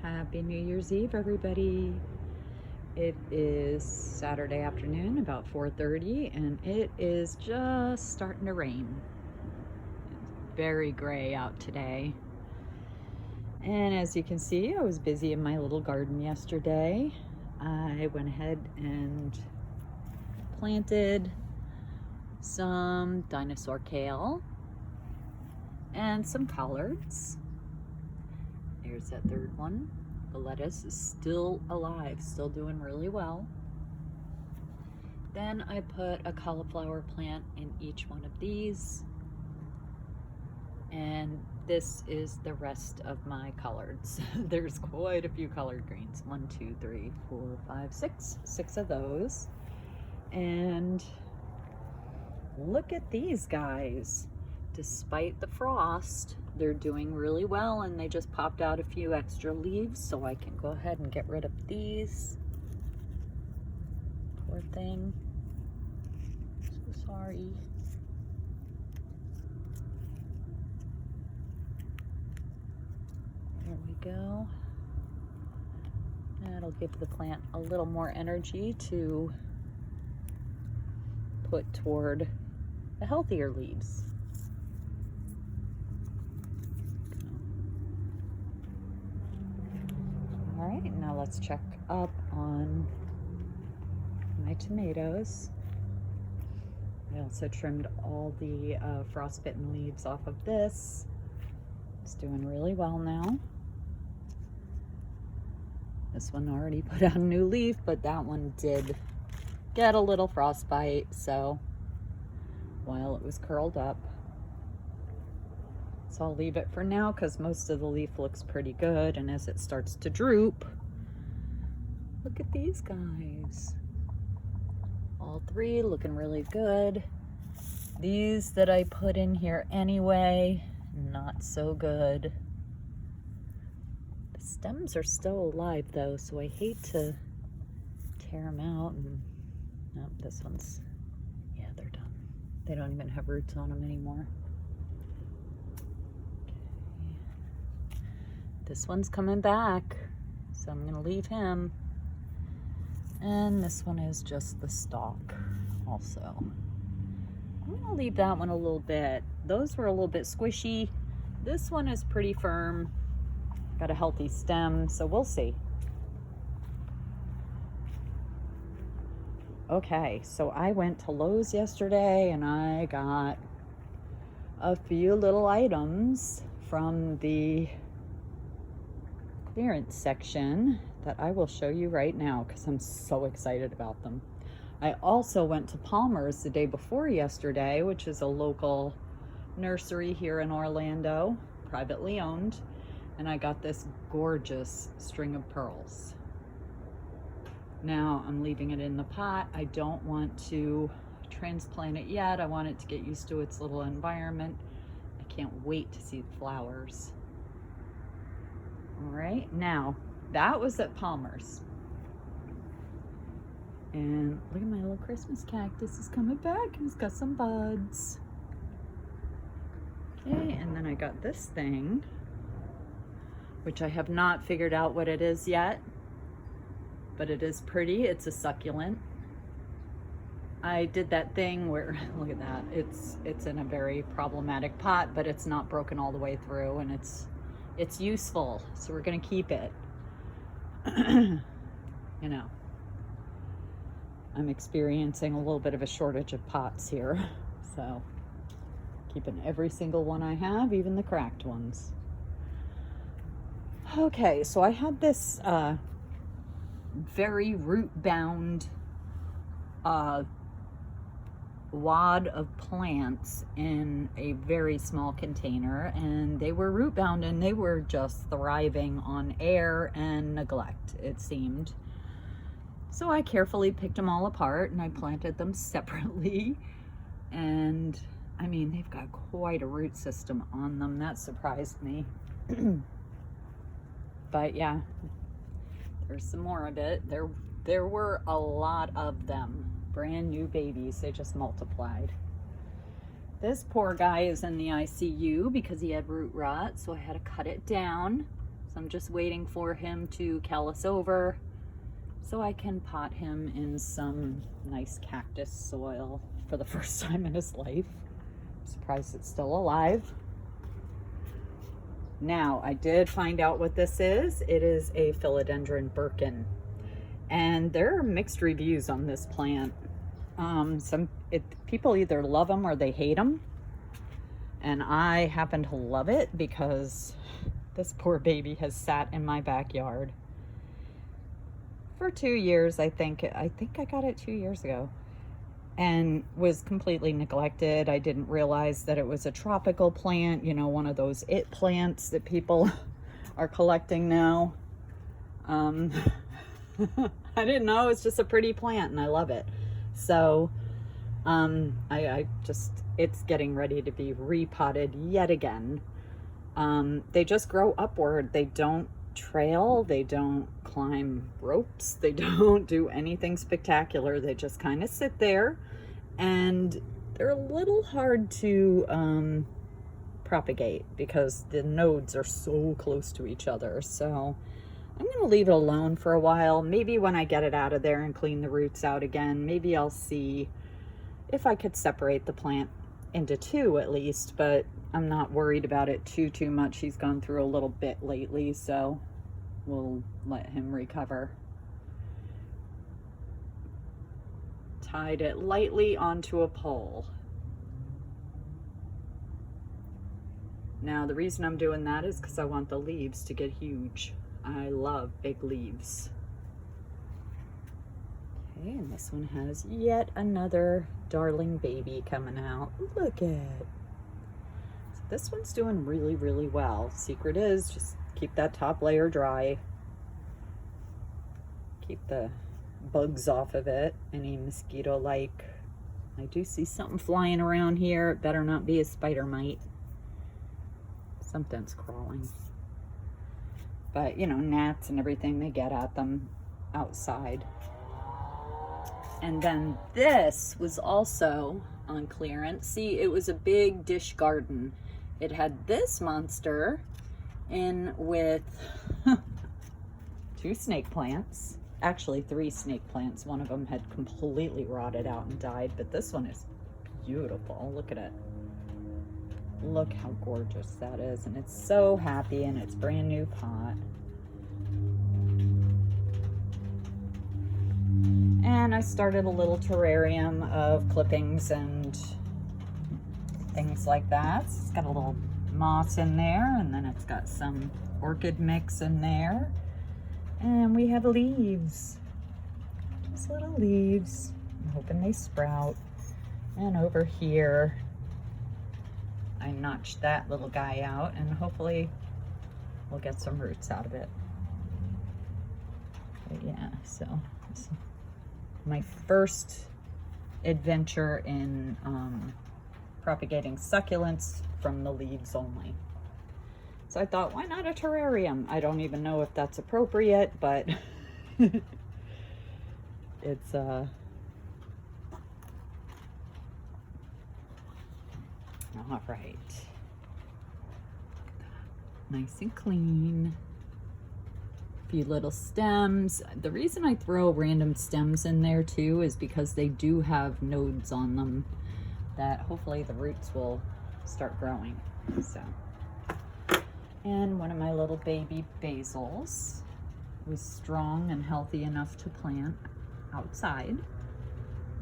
Happy New Year's Eve, everybody. It is Saturday afternoon, about 4:30, and it is just starting to rain. It's very gray out today. And as you can see, I was busy in my little garden yesterday. I went ahead and planted some dinosaur kale and some collards. There's that third one. The lettuce is still alive, still doing really well. Then I put a cauliflower plant in each one of these. And this is the rest of my collards. There's quite a few collard greens. 1, 2, 3, 4, 5, 6. 6 of those. And look at these guys. Despite the frost, they're doing really well, and they just popped out a few extra leaves, so I can go ahead and get rid of these. Poor thing. So sorry. There we go. That'll give the plant a little more energy to put toward the healthier leaves. All right, now let's check up on my tomatoes. I also trimmed all the frostbitten leaves off of this. It's doing really well now. This one already put out a new leaf, but that one did get a little frostbite, so while it was curled up. So I'll leave it for now because most of the leaf looks pretty good, and as it starts to droop, look at these guys. All 3 looking really good. These that I put in here anyway, not so good. The stems are still alive though, so I hate to tear them out. And nope, this one's, yeah, they're done. They don't even have roots on them anymore. This one's coming back, so I'm gonna leave him. And this one is just the stalk also. I'm gonna leave that one a little bit. Those were a little bit squishy. This one is pretty firm. Got a healthy stem, so we'll see. Okay, so I went to Lowe's yesterday and I got a few little items from the clearance section that I will show you right now because I'm so excited about them. I also went to Palmer's the day before yesterday, which is a local nursery here in Orlando, privately owned, and I got this gorgeous string of pearls. Now I'm leaving it in the pot. I don't want to transplant it yet. I want it to get used to its little environment. I can't wait to see the flowers. All right, now that was at Palmer's. And look at my little Christmas cactus is coming back and it's got some buds. Okay, and then I got this thing, which I have not figured out what it is yet, but it is pretty. It's a succulent. I did that thing where, look at that, it's in a very problematic pot, but it's not broken all the way through, and it's useful, so we're gonna keep it. You know, I'm experiencing a little bit of a shortage of pots here, so keeping every single one I have, even the cracked ones. Okay, so I had this very root-bound wad of plants in a very small container, and they were root bound and they were just thriving on air and neglect, it seemed. So I carefully picked them all apart and I planted them separately, and I mean, they've got quite a root system on them. That surprised me. But yeah, there's some more of it. There were a lot of them. Brand new babies, they just multiplied. This poor guy is in the ICU because he had root rot, so I had to cut it down. So I'm just waiting for him to callus over so I can pot him in some nice cactus soil for the first time in his life. I'm surprised it's still alive. Now, I did find out what this is. It is a philodendron Birkin. And there are mixed reviews on this plant. People either love them or they hate them. And I happen to love it because this poor baby has sat in my backyard for 2 years, I think. I got it 2 years ago and was completely neglected. I didn't realize that it was a tropical plant, you know, one of those it plants that people are collecting now. I didn't know. It's just a pretty plant and I love it. So it's getting ready to be repotted yet again. They just grow upward. They don't trail, they don't climb ropes, they don't do anything spectacular. They just kind of sit there, and they're a little hard to propagate because the nodes are so close to each other. So I'm going to leave it alone for a while. Maybe when I get it out of there and clean the roots out again, maybe I'll see if I could separate the plant into two at least, but I'm not worried about it too much. He's gone through a little bit lately, so we'll let him recover. Tied it lightly onto a pole. Now, the reason I'm doing that is because I want the leaves to get huge. I love big leaves. Okay, and this one has yet another darling baby coming out. Look at it. So this one's doing really well. Secret is just keep that top layer dry. Keep the bugs off of it, any mosquito-like. I do see something flying around here. It better not be a spider mite. Something's crawling. But, you know, gnats and everything, they get at them outside. And then this was also on clearance. See, it was a big dish garden. It had this monster in with 2 snake plants. Actually 3 snake plants. One of them had completely rotted out and died, but this one is beautiful. Look at it. Look how gorgeous that is. And it's so happy in its brand new pot. And I started a little terrarium of clippings and things like that. It's got a little moss in there, and then it's got some orchid mix in there. And we have leaves. Just little leaves. I'm hoping they sprout. And over here, I notched that little guy out, and hopefully we'll get some roots out of it. But yeah, so my first adventure in propagating succulents from the leaves only. So I thought, why not a terrarium? I don't even know if that's appropriate, but it's all right. Nice and clean. Few little stems. The reason I throw random stems in there too is because they do have nodes on them that hopefully the roots will start growing. So, and one of my little baby basils was strong and healthy enough to plant outside.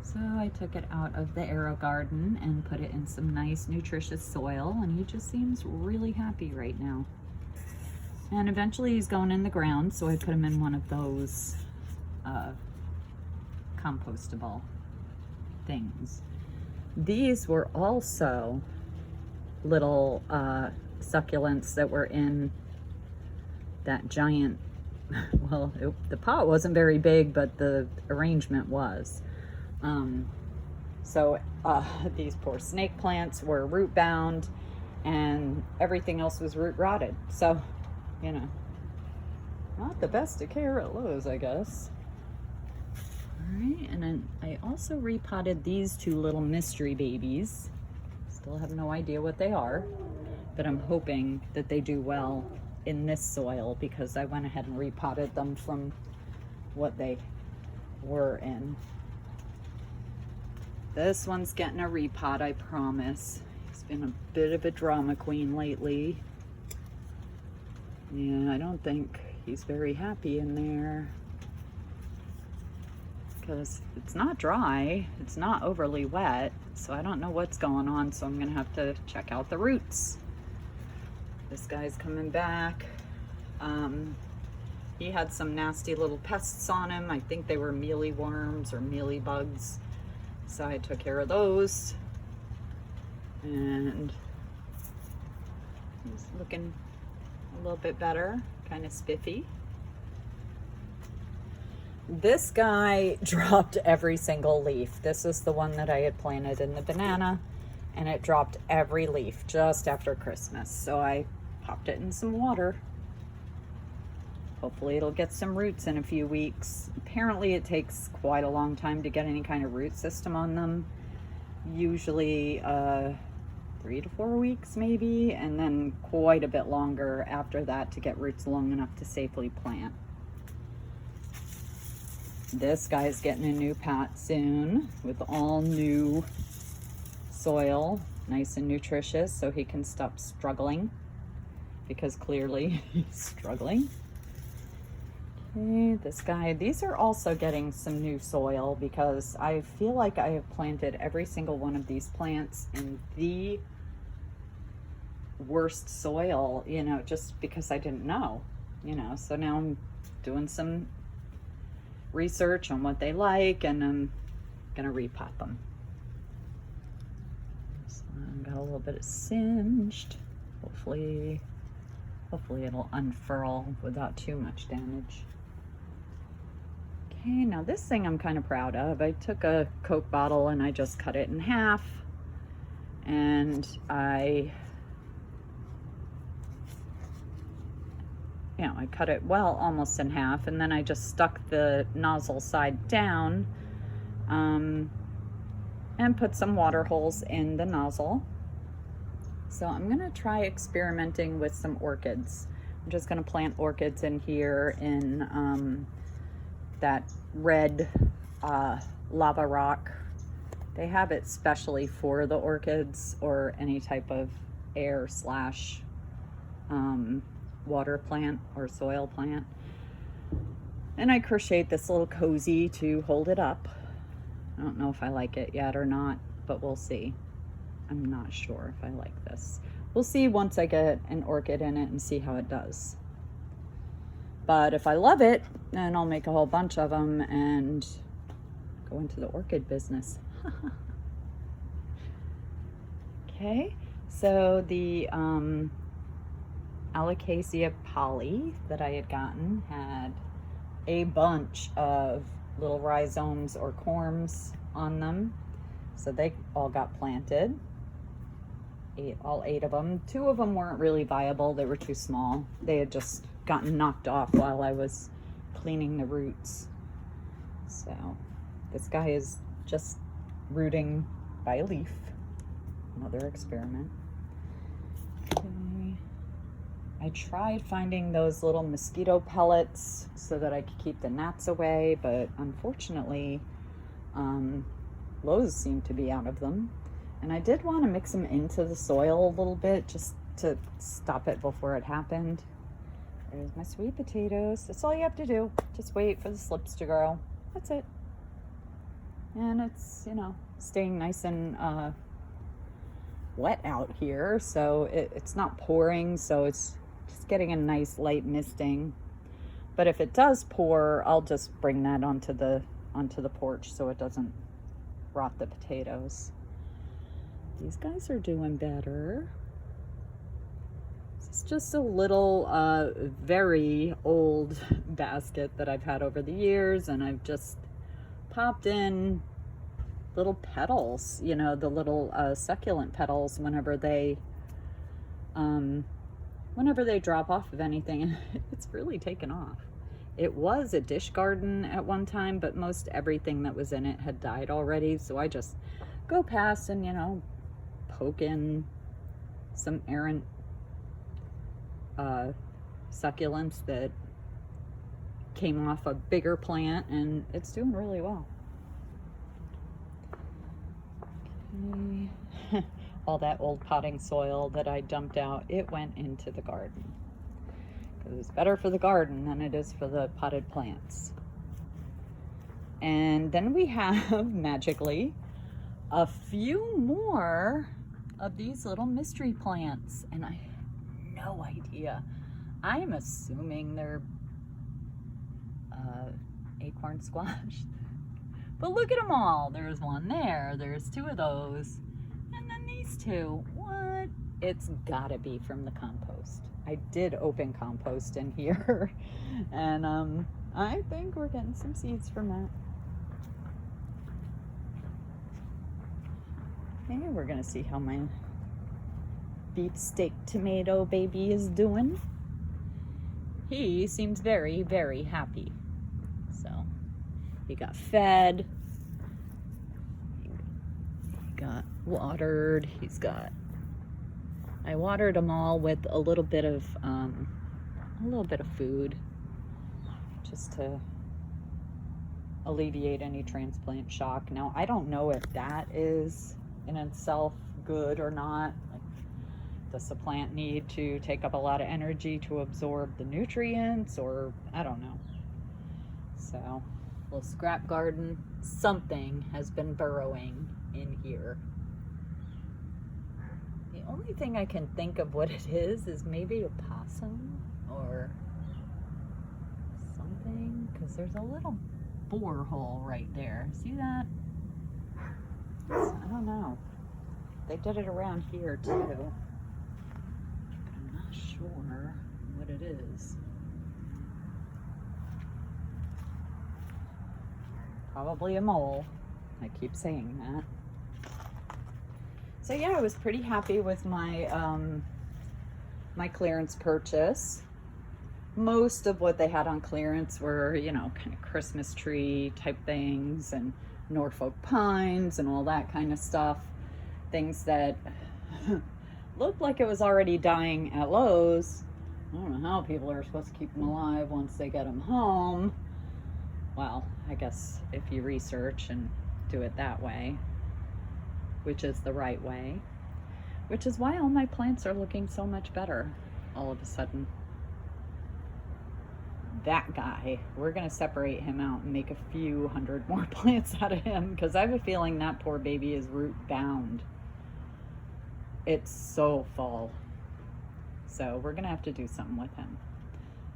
So I took it out of the Aero Garden and put it in some nice nutritious soil, and he just seems really happy right now. And eventually he's going in the ground, so I put him in one of those compostable things. These were also little succulents that were in that giant, well, the pot wasn't very big, but the arrangement was. These poor snake plants were root bound, and everything else was root rotted. So, you know, not the best of care at Lowe's, I guess. All right, and then I also repotted these 2 little mystery babies. Still have no idea what they are, but I'm hoping that they do well in this soil because I went ahead and repotted them from what they were in. This one's getting a repot, I promise. He's been a bit of a drama queen lately. Yeah, I don't think he's very happy in there because it's not dry, it's not overly wet, so I don't know what's going on, so I'm gonna have to check out the roots. This guy's coming back. He had some nasty little pests on him. I think they were mealy worms or mealy bugs. So I took care of those. And he's looking a little bit better, kind of spiffy. This guy dropped every single leaf. This is the one that I had planted in the banana, and it dropped every leaf just after Christmas. So I popped it in some water. Hopefully it'll get some roots in a few weeks. Apparently it takes quite a long time to get any kind of root system on them. Usually 3 to 4 weeks maybe, and then quite a bit longer after that to get roots long enough to safely plant. This guy's getting a new pot soon with all new soil, nice and nutritious, so he can stop struggling, because clearly he's struggling. Okay, this guy, these are also getting some new soil because I feel like I have planted every single one of these plants in the worst soil, you know, just because I didn't know, you know. So now I'm doing some research on what they like, and I'm gonna repot them. So I got a little bit of singed. Hopefully it'll unfurl without too much damage. Okay, now this thing I'm kind of proud of. I took a Coke bottle and I just cut it in half, and I cut it almost in half, and then I just stuck the nozzle side down and put some water holes in the nozzle. So I'm gonna try experimenting with some orchids. I'm just gonna plant orchids in here in that red lava rock. They have it specially for the orchids or any type of air slash water plant or soil plant. And I crocheted this little cozy to hold it up. I don't know if I like it yet or not, but we'll see. I'm not sure if I like this. We'll see once I get an orchid in it and see how it does. But if I love it, then I'll make a whole bunch of them and go into the orchid business. Okay, so the Alocasia poly that I had gotten had a bunch of little rhizomes or corms on them. So they all got planted. All 8 of them. 2 of them weren't really viable. They were too small. They had just gotten knocked off while I was cleaning the roots. So this guy is just rooting by a leaf. Another experiment. Okay. I tried finding those little mosquito pellets so that I could keep the gnats away, but unfortunately Lowe's seemed to be out of them. And I did want to mix them into the soil a little bit just to stop it before it happened. There's my sweet potatoes. That's all you have to do. Just wait for the slips to grow. That's it. And it's, you know, staying nice and wet out here. So it's not pouring, so it's just getting a nice light misting. But if it does pour, I'll just bring that onto the porch so it doesn't rot the potatoes. These guys are doing better. It's just a little very old basket that I've had over the years, and I've just popped in little petals, you know, the little succulent petals whenever they drop off of anything. It's really taken off. It was a dish garden at one time, but most everything that was in it had died already, so I just go past and, you know, poke in some errant succulents that came off a bigger plant, and it's doing really well. Okay. All that old potting soil that I dumped out, it went into the garden. It's better for the garden than it is for the potted plants. And then we have, magically, a few more of these little mystery plants, and I have no idea. I'm assuming they're acorn squash. But look at them all. There's one there, there's two of those, and then these two. What? It's gotta be from the compost. I did open compost in here, and I think we're getting some seeds from that. Okay, we're gonna see how my beefsteak tomato baby is doing. He seems very, very happy. So he got fed, he got watered, I watered them all with a little bit of food, just to alleviate any transplant shock. Now, I don't know if that is in itself good or not. Like, does the plant need to take up a lot of energy to absorb the nutrients, or I don't know. So, little scrap garden, something has been burrowing in here. The only thing I can think of what it is maybe a possum or something, because there's a little borehole right there. See that? So, I don't know. They did it around here too. But I'm not sure what it is. Probably a mole. I keep saying that. So yeah, I was pretty happy with my my clearance purchase. Most of what they had on clearance were, you know, kind of Christmas tree type things and Norfolk pines and all that kind of stuff. Things that looked like it was already dying at Lowe's. I don't know how people are supposed to keep them alive once they get them home. Well, I guess if you research and do it that way, which is the right way, which is why all my plants are looking so much better all of a sudden. That guy, we're gonna separate him out and make a few hundred more plants out of him, because I have a feeling that poor baby is root bound. It's so full. So we're gonna have to do something with him.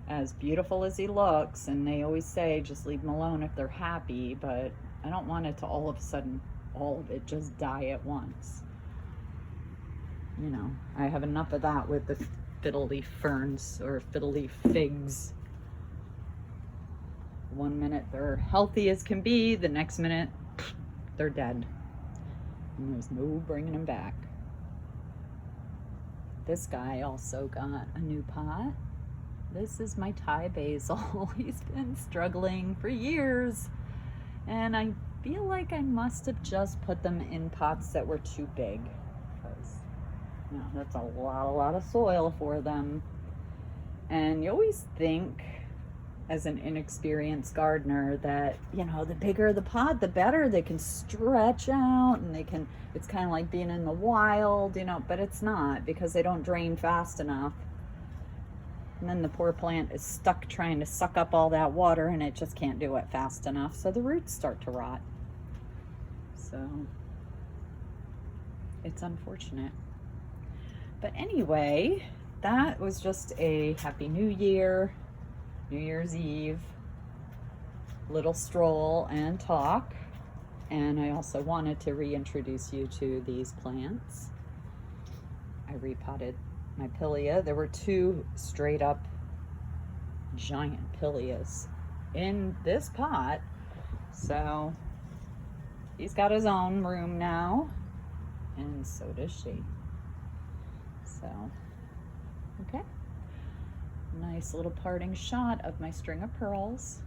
As beautiful as he looks, and they always say just leave them alone if they're happy, but I don't want it to all of a sudden, all of it just die at once. You know, I have enough of that with the fiddle leaf ferns or fiddle leaf figs. One minute they're healthy as can be, the next minute they're dead. And there's no bringing them back. This guy also got a new pot. This is my Thai basil. He's been struggling for years. And I feel like I must have just put them in pots that were too big. Because, you know, that's a lot of soil for them. And you always think, as an inexperienced gardener, that, you know, the bigger the pot, the better. They can stretch out, and they can, it's kind of like being in the wild, you know, but it's not, because they don't drain fast enough. And then the poor plant is stuck trying to suck up all that water, and it just can't do it fast enough, so the roots start to rot. So it's unfortunate. But anyway, that was just a Happy New Year, New Year's Eve, little stroll and talk. And I also wanted to reintroduce you to these plants. I repotted my pilea. There were two straight up giant pileas in this pot. So he's got his own room now, and so does she. So, okay. Nice little parting shot of my string of pearls.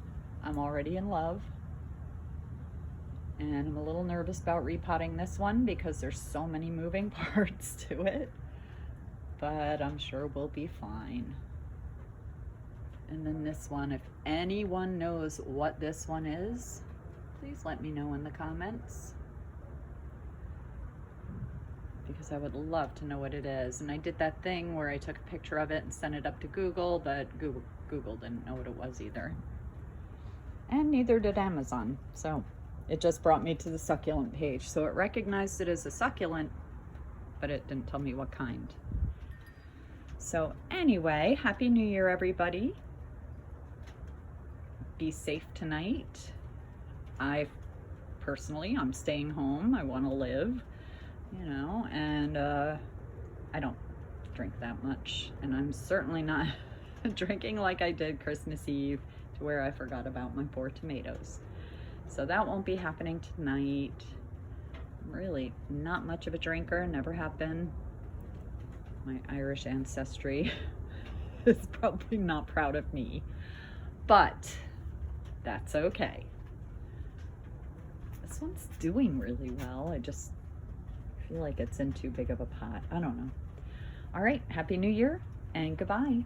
I'm already in love. And I'm a little nervous about repotting this one because there's so many moving parts to it. But I'm sure we'll be fine. And then this one, if anyone knows what this one is, please let me know in the comments, because I would love to know what it is. And I did that thing where I took a picture of it and sent it up to Google, but Google didn't know what it was either. And neither did Amazon. So it just brought me to the succulent page. So it recognized it as a succulent, but it didn't tell me what kind. So anyway, Happy New Year, everybody. Be safe tonight. I'm staying home. I want to live, you know, and I don't drink that much. And I'm certainly not drinking like I did Christmas Eve, to where I forgot about my 4 tomatoes. So that won't be happening tonight. I'm really not much of a drinker, never have been. My Irish ancestry is probably not proud of me, but that's okay. This one's doing really well. I just feel like it's in too big of a pot. I don't know. All right, Happy New Year and goodbye.